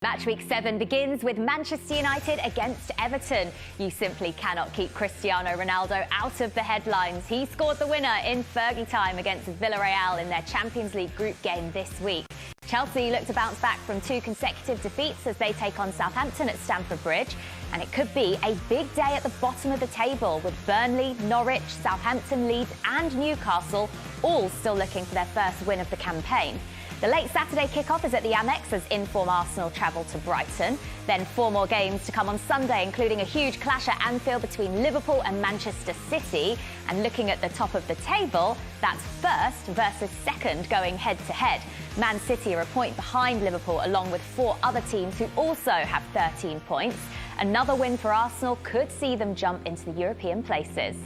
Match week 7 begins with Manchester United against Everton. You simply cannot keep Cristiano Ronaldo out of the headlines. He scored the winner in Fergie time against Villarreal in their Champions League group game this week. Chelsea look to bounce back from 2 consecutive defeats as they take on Southampton at Stamford Bridge. And it could be a big day at the bottom of the table with Burnley, Norwich, Southampton, Leeds and Newcastle all still looking for their first win of the campaign. The late Saturday kick-off is at the Amex as in-form Arsenal travel to Brighton. Then 4 more games to come on Sunday, including a huge clash at Anfield between Liverpool and Manchester City. And looking at the top of the table, that's first versus second going head-to-head. Man City are a point behind Liverpool, along with 4 other teams who also have 13 points. Another win for Arsenal could see them jump into the European places.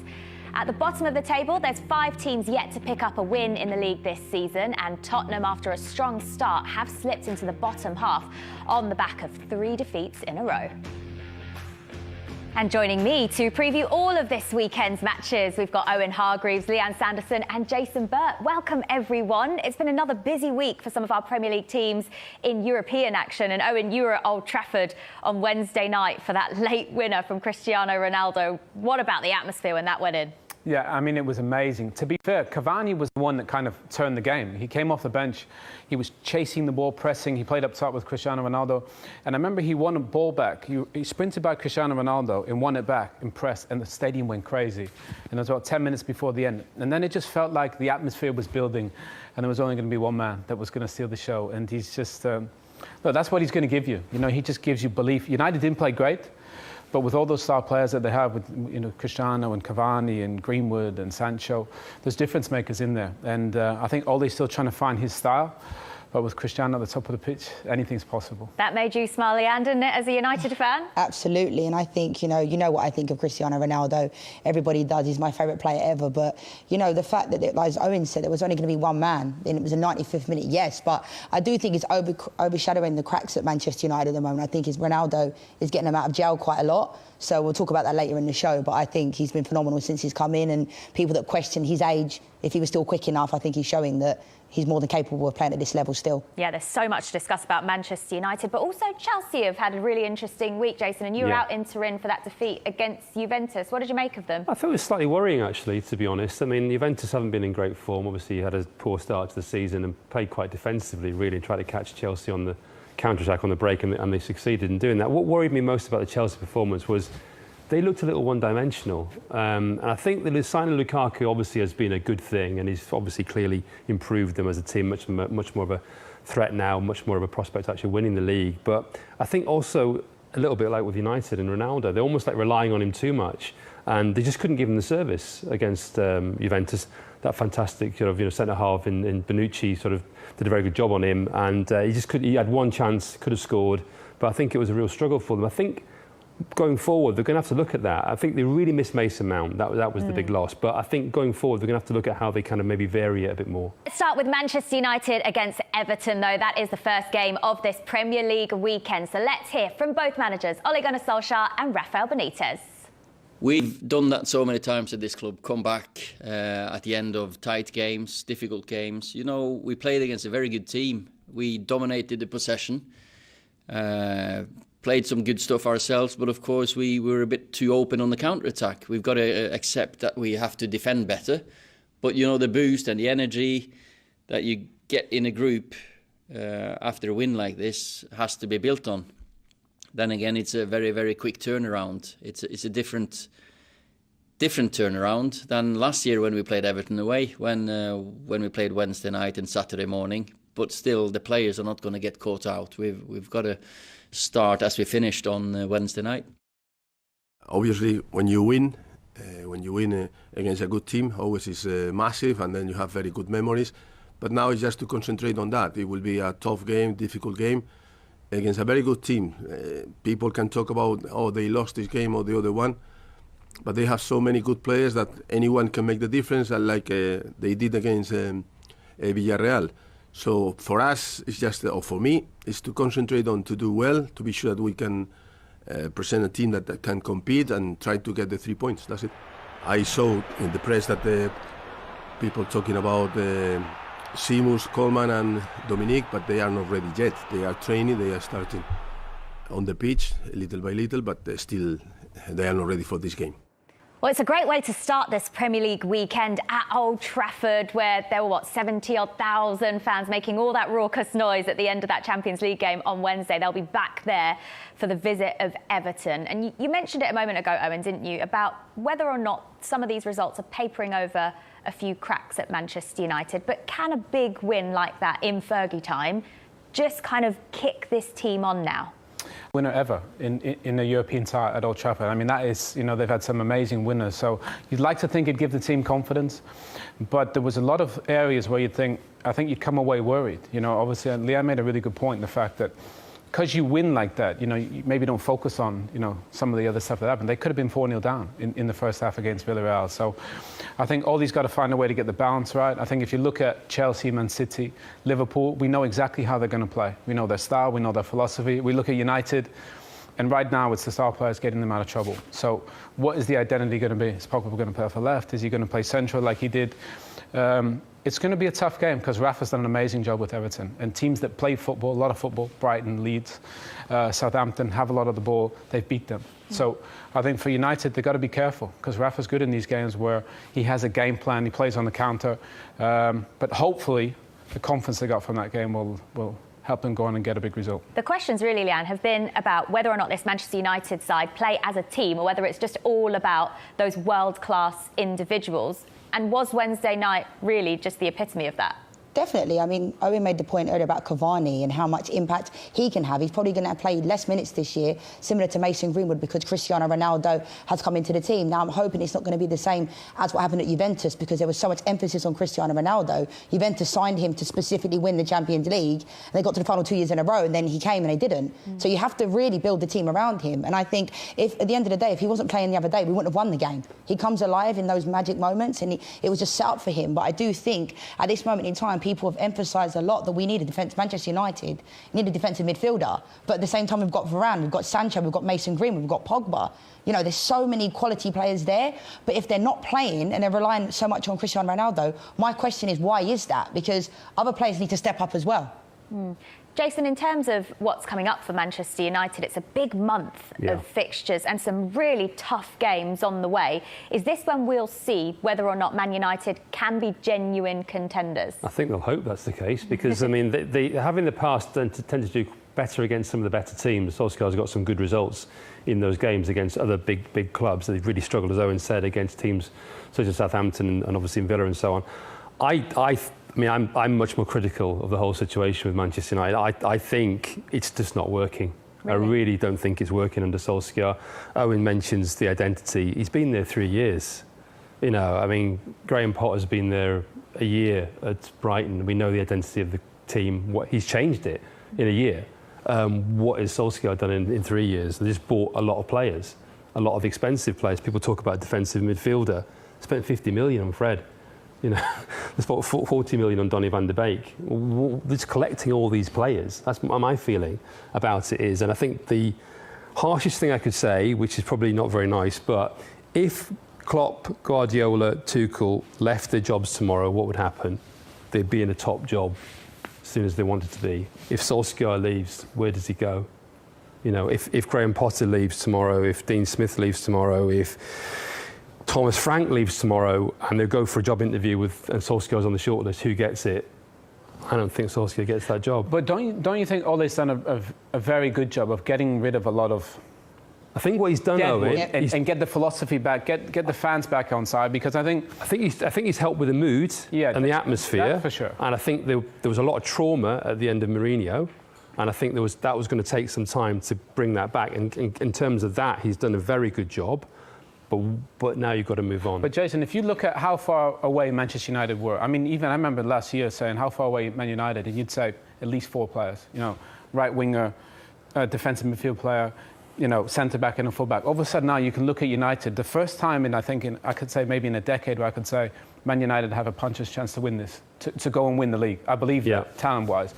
At the bottom of the table, there's 5 teams yet to pick up a win in the league this season, and Tottenham, after a strong start, have slipped into the bottom half on the back of 3 defeats in a row. And joining me to preview all of this weekend's matches, we've got Owen Hargreaves, Leanne Sanderson and Jason Burt. Welcome, everyone. It's been another busy week for some of our Premier League teams in European action. And Owen, you were at Old Trafford on Wednesday night for that late winner from Cristiano Ronaldo. What about the atmosphere when that went in? Yeah, I mean, it was amazing. To be fair, Cavani was the one that kind of turned the game. He came off the bench, he was chasing the ball, pressing, he played up top with Cristiano Ronaldo. And I remember he won a ball back. He sprinted by Cristiano Ronaldo and won it back in press, and the stadium went crazy. And it was about 10 minutes before the end. And then it just felt like the atmosphere was building, and there was only going to be one man that was going to steal the show. And he's just, look, that's what he's going to give you. You know, he just gives you belief. United didn't play great. But with all those star players that they have, with Cristiano and Cavani and Greenwood and Sancho, there's difference makers in there. And I think Ole's still trying to find his style. But with Cristiano at the top of the pitch, anything's possible. That made you smile, Leanne, didn't it, as a United fan? Absolutely, and I think, you know what I think of Cristiano Ronaldo. Everybody does. He's my favourite player ever. But, you know, the fact that, as Owen said, there was only going to be one man, and it was a 95th minute, yes. But I do think it's overshadowing the cracks at Manchester United at the moment. I think Ronaldo is getting them out of jail quite a lot. So we'll talk about that later in the show. But I think he's been phenomenal since he's come in, and people that question his age, if he was still quick enough, I think he's showing that he's more than capable of playing at this level still. Yeah, there's so much to discuss about Manchester United, but also Chelsea have had a really interesting week, Jason, and you were out in Turin for that defeat against Juventus. What did you make of them? I thought it was slightly worrying, actually, to be honest. I mean, Juventus haven't been in great form. Obviously, had a poor start to the season and played quite defensively, really, and tried to catch Chelsea on the counter-attack on the break, and they succeeded in doing that. What worried me most about the Chelsea performance was they looked a little one-dimensional. And I think the signing of Lukaku obviously has been a good thing, and he's obviously clearly improved them as a team, much more of a threat now, much more of a prospect actually winning the league. But I think also a little bit like with United and Ronaldo, they're almost like relying on him too much, and they just couldn't give him the service against Juventus. That fantastic centre-half in Bonucci sort of did a very good job on him, and he had one chance, could have scored, but I think it was a real struggle for them. I think going forward, they're going to have to look at that. I think they really missed Mason Mount. That was the big loss. But I think going forward, they're going to have to look at how they kind of maybe vary it a bit more. Let's start with Manchester United against Everton, though. That is the first game of this Premier League weekend. So let's hear from both managers, Ole And Rafael and Rafael Benitez. We've done that so many times at this club, come back at the end of tight games, difficult games. You know, we played against a very good team. We dominated the possession. Played some good stuff ourselves, but of course we were a bit too open on the counter-attack. We've got to accept that we have to defend better. But, you know, the boost and the energy that you get in a group after a win like this has to be built on. Then again, it's a very, very quick turnaround. It's a different turnaround than last year when we played Everton away, when we played Wednesday night and Saturday morning. But still, the players are not going to get caught out. We've got to start as we finished on Wednesday night. Obviously, when you win against a good team, always is massive, and then you have very good memories. But now it's just to concentrate on that. It will be a tough game, difficult game against a very good team. People can talk about, oh, they lost this game or the other one, but they have so many good players that anyone can make the difference, like they did against Villarreal. So for us, it's just, or for me, it's to concentrate on to do well, to be sure that we can present a team that can compete and try to get the 3 points. That's it. I saw in the press that the people talking about Seamus, Coleman and Dominic, but they are not ready yet. They are training, they are starting on the pitch little by little, but still they are not ready for this game. Well, it's a great way to start this Premier League weekend at Old Trafford, where there were, 70-odd thousand fans making all that raucous noise at the end of that Champions League game on Wednesday. They'll be back there for the visit of Everton. And you mentioned it a moment ago, Owen, didn't you, about whether or not some of these results are papering over a few cracks at Manchester United. But can a big win like that in Fergie time just kind of kick this team on now? Winner ever in a European tie at Old Trafford. I mean, that is, they've had some amazing winners. So you'd like to think it'd give the team confidence, but there was a lot of areas where I think you'd come away worried. Obviously, Leanne made a really good point in the fact that because you win like that, you maybe don't focus on, some of the other stuff that happened. They could have been 4-0 down in the first half against Villarreal. So I think Ole's got to find a way to get the balance right. I think if you look at Chelsea, Man City, Liverpool, we know exactly how they're going to play. We know their style, we know their philosophy. We look at United, and right now it's the star players getting them out of trouble. So what is the identity going to be? Is Pogba going to play off the left? Is he going to play central like he did? It's going to be a tough game because Rafa's done an amazing job with Everton. And teams that play football, a lot of football, Brighton, Leeds, Southampton, have a lot of the ball, they've beat them. So I think for United, they've got to be careful because Rafa's good in these games where he has a game plan, he plays on the counter. But hopefully, the confidence they got from that game will help them go on and get a big result. The questions really, Leanne, have been about whether or not this Manchester United side play as a team or whether it's just all about those world-class individuals. And was Wednesday night really just the epitome of that? Definitely. I mean, Owen made the point earlier about Cavani and how much impact he can have. He's probably going to play less minutes this year, similar to Mason Greenwood, because Cristiano Ronaldo has come into the team. Now, I'm hoping it's not going to be the same as what happened at Juventus, because there was so much emphasis on Cristiano Ronaldo. Juventus signed him to specifically win the Champions League, and they got to the final 2 years in a row, and then he came and they didn't. So you have to really build the team around him. And I think if, at the end of the day, if he wasn't playing the other day, we wouldn't have won the game. He comes alive in those magic moments, and it was just set up for him. But I do think at this moment in time, people have emphasised a lot that we need a defence. Manchester United need a defensive midfielder, but at the same time we've got Varane, we've got Sancho, we've got Mason Greenwood, we've got Pogba. There's so many quality players there, but if they're not playing and they're relying so much on Cristiano Ronaldo, my question is, why is that? Because other players need to step up as well. Jason, in terms of what's coming up for Manchester United, it's a big month of fixtures and some really tough games on the way. Is this when we'll see whether or not Man United can be genuine contenders? I think they'll hope that's the case because, I mean, they have in the past tended to do better against some of the better teams. Solskjaer's got some good results in those games against other big clubs. They've really struggled, as Owen said, against teams such as Southampton and obviously in Villa and so on. I mean, I'm much more critical of the whole situation with Manchester United. I think it's just not working. Really? I really don't think it's working under Solskjaer. Owen mentions the identity. He's been there 3 years. I mean, Graham Potter's been there a year at Brighton. We know the identity of the team. He's changed it in a year. What has Solskjaer done in 3 years? They just bought a lot of players, a lot of expensive players. People talk about defensive midfielder. Spent 50 million on Fred. They spent 40 million on Donny van de Beek. Just collecting all these players. That's my feeling about it is. And I think the harshest thing I could say, which is probably not very nice, but if Klopp, Guardiola, Tuchel left their jobs tomorrow, what would happen? They'd be in a top job as soon as they wanted to be. If Solskjaer leaves, where does he go? If Graham Potter leaves tomorrow, if Dean Smith leaves tomorrow, if Thomas Frank leaves tomorrow and they go for a job interview and Solskjaer's on the shortlist, who gets it? I don't think Solskjaer gets that job. But don't you think Ole's done a very good job of getting rid of a lot of... I think what he's done, Owen, and get the philosophy back, get the fans back on side, because I think he's helped with the mood and the atmosphere. For sure. And I think there was a lot of trauma at the end of Mourinho, and I think that was going to take some time to bring that back. And in terms of that, he's done a very good job. But now you've got to move on. But Jason, if you look at how far away Manchester United were, I mean, even I remember last year saying how far away Man United, and you'd say at least 4 players. Right winger, defensive midfield player, centre back and a full back. All of a sudden now you can look at United. The first time I could say maybe in a decade where I could say Man United have a puncher's chance to win this, to go and win the league. I believe that, talent-wise.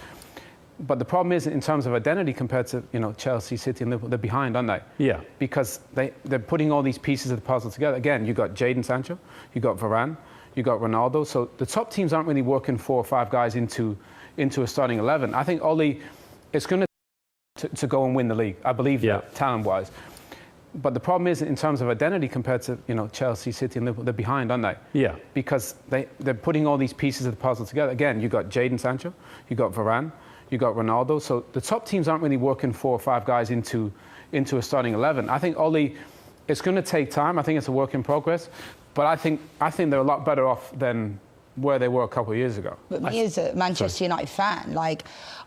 But the problem is, in terms of identity, compared to Chelsea, City, and Liverpool, they're behind, aren't they? Yeah. Because they're putting all these pieces of the puzzle together. Again, you got Jadon Sancho, you got Varane, you got Ronaldo. So the top teams aren't really working 4 or 5 guys into a starting 11. I think Ole is going to go and win the league. I believe that, talent-wise. But the problem is, in terms of identity, compared to Chelsea, City, and Liverpool, they're behind, aren't they? Yeah. Because they're putting all these pieces of the puzzle together. Again, you got Jadon Sancho, you got Varane, you got Ronaldo. So the top teams aren't really working 4 or 5 guys into a starting 11. I think Ole, it's going to take time. I think it's a work in progress. But I think they're a lot better off than where they were a couple of years ago. But me as a Manchester United fan, like,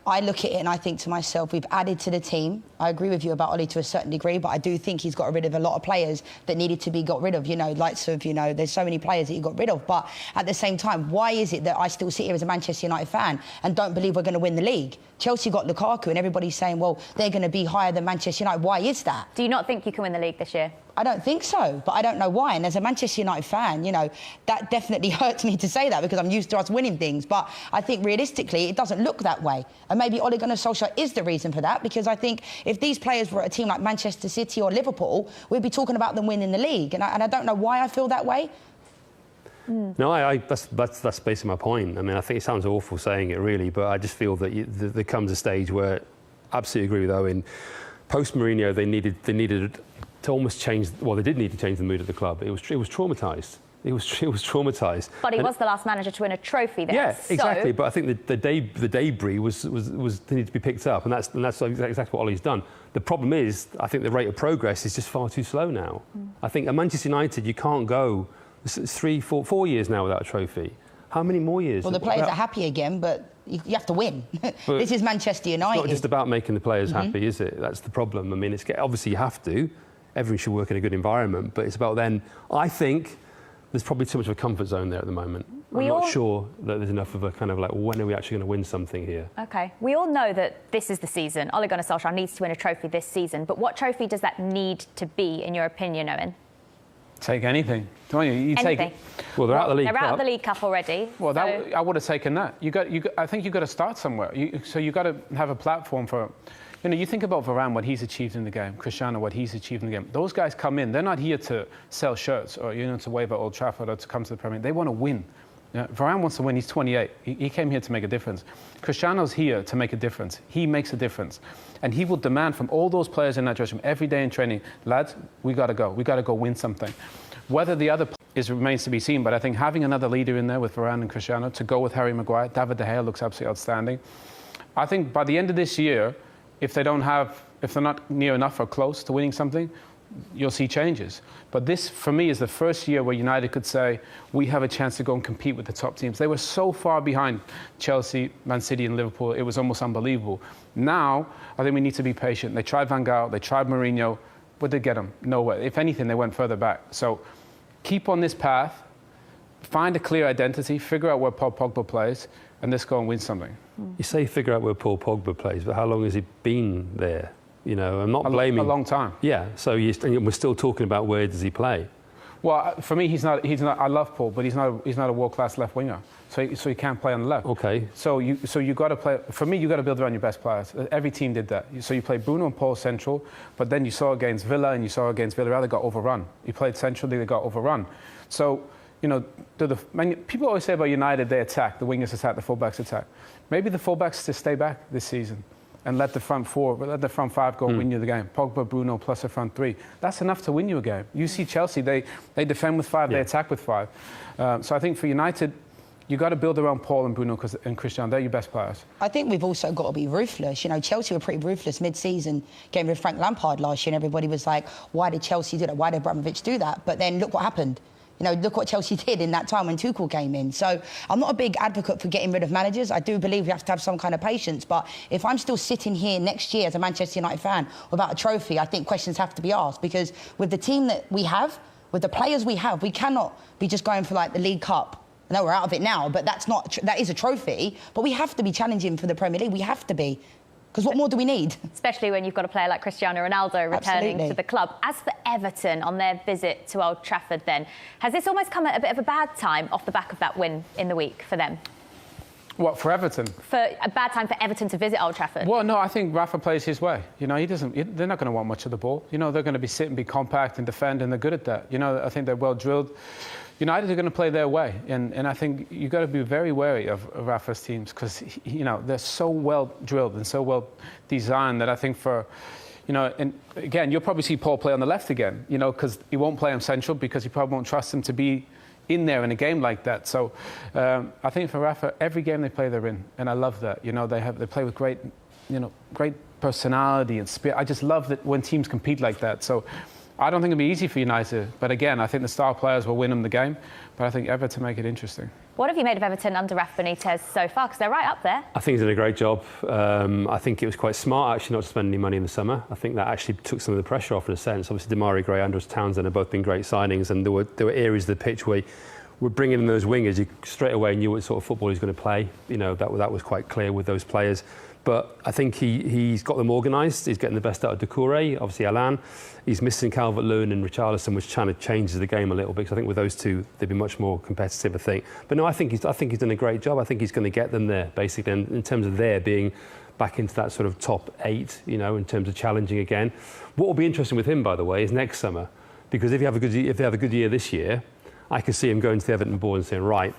I look at it and I think to myself, we've added to the team. I agree with you about Ole to a certain degree, but I do think he's got rid of a lot of players that needed to be got rid of. Likes of, there's so many players that he got rid of. But at the same time, why is it that I still sit here as a Manchester United fan and don't believe we're going to win the league? Chelsea got Lukaku and everybody's saying, well, they're going to be higher than Manchester United. Why is that? Do you not think you can win the league this year? I don't think so, but I don't know why. And as a Manchester United fan, that definitely hurts me to say that because I'm used to us winning things. But I think realistically, it doesn't look that way. And maybe Ole Gunnar Solskjaer is the reason for that, because I think if these players were at a team like Manchester City or Liverpool, we'd be talking about them winning the league. And I don't know why I feel that way. No, that's basically my point. I mean, I think it sounds awful saying it, really, but I just feel that there comes a stage where, I absolutely agree with Owen, post Mourinho, they needed to almost change. Well, they did need to change the mood of the club. It was traumatised. It was traumatised. But he was the last manager to win a trophy there. Yeah, exactly. But I think the debris was needed to be picked up, and that's exactly what Ole's done. The problem is, I think the rate of progress is just far too slow now. I think at Manchester United, you can't go 3, 4 years now without a trophy. How many more years? Well, the players are happy again, but you have to win. This is Manchester United. It's not just about making the players happy, is it? That's the problem. I mean, obviously you have to. Everyone should work in a good environment, but it's about then. I think there's probably too much of a comfort zone there at the moment. I'm not sure that there's enough of a kind of like, when are we actually going to win something here? OK. We all know that this is the season. Ole Gunnar Solskjaer needs to win a trophy this season. But what trophy does that need to be, in your opinion, Owen? Take anything. Don't you? You take it. Well, they're out of the League Cup. They're out of the League Cup already. Well, I would have taken that. I think you've got to start somewhere. So you've got to have a platform for... you think about Varane, what he's achieved in the game, Cristiano, what he's achieved in the game. Those guys come in, they're not here to sell shirts or, to wave at Old Trafford or to come to the Premier League. They want to win. Varane wants to win. He's 28. He came here to make a difference. Cristiano's here to make a difference. He makes a difference. And he will demand from all those players in that dressing room every day in training, lads, we got to go. We got to go win something. Whether the other remains to be seen, but I think having another leader in there with Varane and Cristiano to go with Harry Maguire, David De Gea looks absolutely outstanding. I think by the end of this year, if they're not near enough or close to winning something, you'll see changes. But this, for me, is the first year where United could say, we have a chance to go and compete with the top teams. They were so far behind Chelsea, Man City and Liverpool, it was almost unbelievable. Now, I think we need to be patient. They tried Van Gaal, they tried Mourinho. What did they get them? Nowhere. If anything, they went further back. So keep on this path, find a clear identity, figure out where Paul Pogba plays, and let's go and win something. You say figure out where Paul Pogba plays, but how long has he been there? I'm not blaming... A long time. Yeah, so we're still talking about where does he play? Well, for me, he's not. I love Paul, but he's not a world-class left winger. So he can't play on the left. Okay. So you got to play. For me, you got to build around your best players. Every team did that. So you played Bruno and Paul central, but then you saw against Villa and you saw against Villarreal, they got overrun. You played centrally, they got overrun. So people always say about United, they attack, the wingers attack, the fullbacks attack. Maybe the fullbacks just stay back this season and let the front five go win you the game. Pogba, Bruno, plus the front three. That's enough to win you a game. You see Chelsea, they defend with 5, they attack with 5. So I think for United, you got to build around Paul and Bruno and Cristiano. They're your best players. I think we've also got to be ruthless. Chelsea were pretty ruthless mid-season, game with Frank Lampard last year, and everybody was like, why did Chelsea do that? Why did Abramovich do that? But then look what happened. Look what Chelsea did in that time when Tuchel came in. So I'm not a big advocate for getting rid of managers. I do believe we have to have some kind of patience. But if I'm still sitting here next year as a Manchester United fan without a trophy, I think questions have to be asked. Because with the team that we have, with the players we have, we cannot be just going for like the League Cup. I know we're out of it now, but that is a trophy. But we have to be challenging for the Premier League. We have to be. Because what more do we need? Especially when you've got a player like Cristiano Ronaldo returning to the club. As for Everton, on their visit to Old Trafford then, has this almost come at a bit of a bad time off the back of that win in the week for them? What, for Everton? For a bad time for Everton to visit Old Trafford? Well, no, I think Rafa plays his way. They're not going to want much of the ball. They're going to be sit and be compact and defend, and they're good at that. I think they're well drilled. United are going to play their way, and I think you've got to be very wary of Rafa's teams because, you know, they're so well drilled and so well designed that I think for, you know, and again, you'll probably see Paul play on the left again, you know, because he won't play him central because he probably won't trust him to be in there in a game like that. So I think for Rafa, every game they play, they're in, and I love that. You know, they play with great, you know, great personality and spirit. I just love that when teams compete like that. So I don't think it'll be easy for United, but again, I think the star players will win them the game. But I think Everton make it interesting. What have you made of Everton under Rafa Benitez so far? Because they're right up there. I think he's done a great job. I think it was quite smart actually not to spend any money in the summer. I think that actually took some of the pressure off in a sense. Obviously, Demarai Gray, Andros Townsend have both been great signings, and there were areas of the pitch where we're bringing in those wingers. You straight away knew what sort of football he's going to play. You know, that was quite clear with those players. But I think he's got them organised. He's getting the best out of Doucouré, obviously Alan. He's missing Calvert-Lewin and Richarlison, which kind of changes the game a little bit. Because I think with those two, they'd be much more competitive, I think. But no, I think he's done a great job. I think he's going to get them there, basically, and in terms of their being back into that sort of top 8, you know, in terms of challenging again. What will be interesting with him, by the way, is next summer, because if they have a good year this year, I could see him going to the Everton board and saying, right,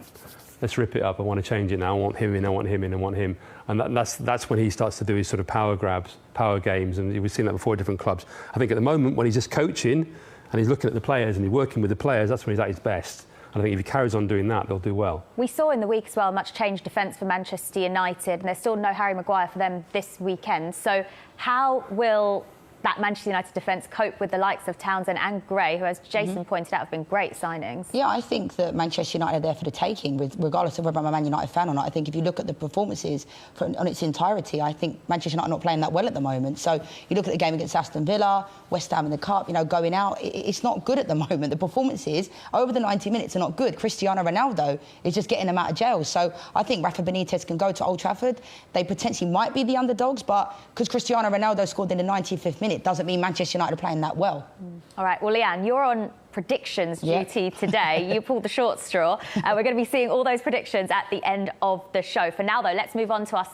let's rip it up. I want to change it now. I want him in. I want him in. I want him. And that's when he starts to do his sort of power grabs, power games. And we've seen that before at different clubs. I think at the moment when he's just coaching and he's looking at the players and he's working with the players, that's when he's at his best. And I think if he carries on doing that, they'll do well. We saw in the week as well much changed defence for Manchester United, and there's still no Harry Maguire for them this weekend. So how will that Manchester United defence cope with the likes of Townsend and Gray, who, as Jason pointed out, have been great signings? Yeah, I think that Manchester United are there for the taking, regardless of whether I'm a Man United fan or not. I think if you look at the performances on its entirety, I think Manchester United are not playing that well at the moment. So you look at the game against Aston Villa, West Ham in the Cup, you know, going out, it's not good at the moment. The performances over the 90 minutes are not good. Cristiano Ronaldo is just getting them out of jail. So I think Rafa Benitez can go to Old Trafford. They potentially might be the underdogs, but because Cristiano Ronaldo scored in the 95th minute, doesn't mean Manchester United are playing that well. All right, well, Leanne, you're on predictions duty today. You pulled the short straw. We're going to be seeing all those predictions at the end of the show. For now, though, let's move on to our